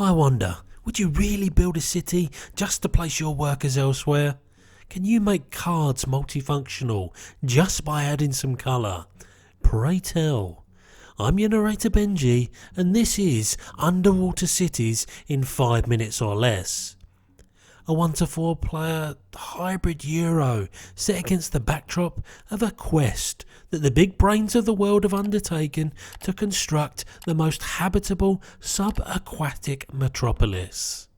I wonder, would you really build a city just to place your workers elsewhere? Can you make cards multifunctional just by adding some colour? Pray tell. I'm your narrator Benji, and this is Underwater Cities in 5 minutes or less. A 1 to 4 player hybrid Euro set against the backdrop of a quest that the big brains of the world have undertaken to construct the most habitable subaquatic metropolis.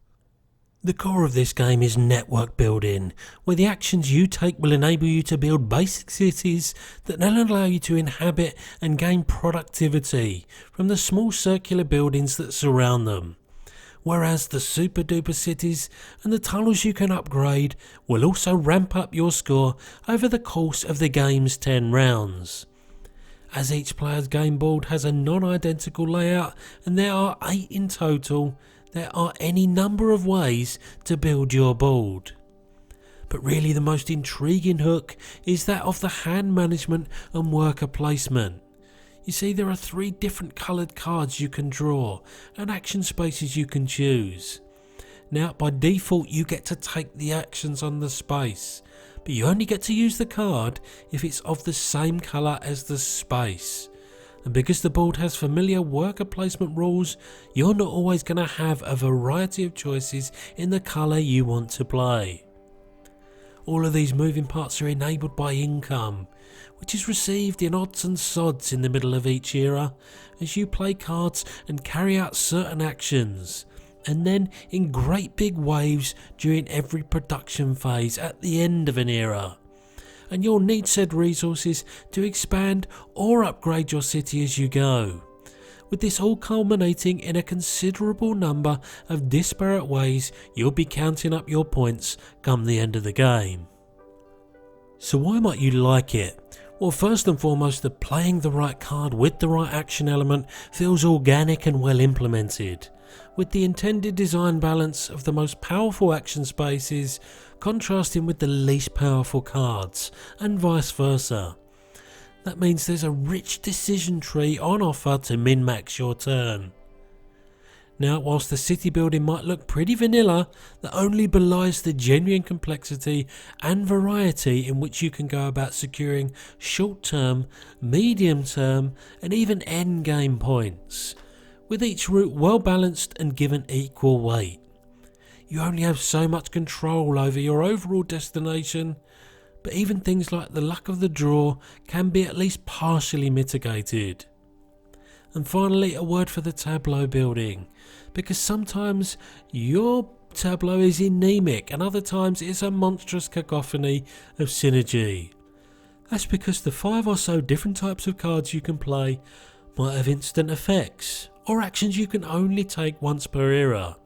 The core of this game is network building, where the actions you take will enable you to build basic cities that then allow you to inhabit and gain productivity from the small circular buildings that surround them. Whereas the super duper cities and the tunnels you can upgrade will also ramp up your score over the course of the game's 10 rounds. As each player's game board has a non-identical layout and there are 8 in total, there are any number of ways to build your board. But really the most intriguing hook is that of the hand management and worker placement. You see, there are 3 different coloured cards you can draw and action spaces you can choose. Now by default you get to take the actions on the space, but you only get to use the card if it's of the same colour as the space. And because the board has familiar worker placement rules, you're not always going to have a variety of choices in the colour you want to play. All of these moving parts are enabled by income, which is received in odds and sods in the middle of each era as you play cards and carry out certain actions, and then in great big waves during every production phase at the end of an era. And you'll need said resources to expand or upgrade your city as you go, with this all culminating in a considerable number of disparate ways you'll be counting up your points come the end of the game. So why might you like it? Well, first and foremost, that playing the right card with the right action element feels organic and well implemented, with the intended design balance of the most powerful action spaces contrasting with the least powerful cards, and vice versa. That means there's a rich decision tree on offer to min-max your turn. Now, whilst the city building might look pretty vanilla, that only belies the genuine complexity and variety in which you can go about securing short-term, medium-term and even end-game points, with each route well balanced and given equal weight. You only have so much control over your overall destination, but even things like the luck of the draw can be at least partially mitigated. And finally, a word for the tableau building, because sometimes your tableau is anemic and other times it's a monstrous cacophony of synergy. That's because the 5 or so different types of cards you can play might have instant effects, or actions you can only take once per era.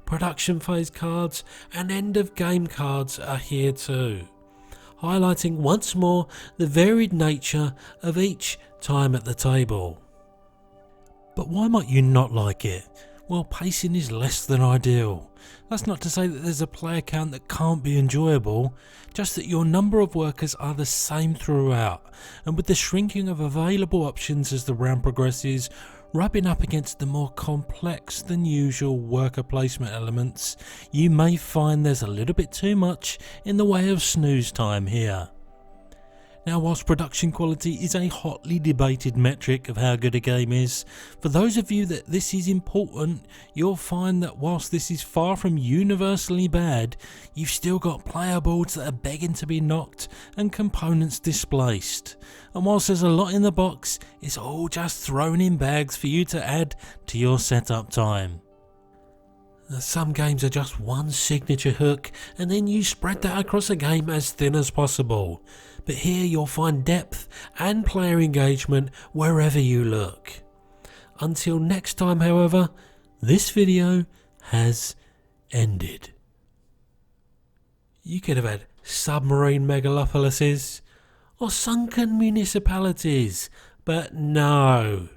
Production phase cards and end of game cards are here too, highlighting once more the varied nature of each time at the table. But why might you not like it? Well, pacing is less than ideal. That's not to say that there's a player count that can't be enjoyable, just that your number of workers are the same throughout, and with the shrinking of available options as the round progresses, rubbing up against the more complex than usual worker placement elements, you may find there's a little bit too much in the way of snooze time here. Now, whilst production quality is a hotly debated metric of how good a game is, for those of you that this is important, you'll find that whilst this is far from universally bad, you've still got player boards that are begging to be knocked and components displaced. And whilst there's a lot in the box, it's all just thrown in bags for you to add to your setup time. Some games are just one signature hook and then you spread that across a game as thin as possible. But here you'll find depth and player engagement wherever you look. Until next time, however, this video has ended. You could have had submarine megalopolises or sunken municipalities, but no.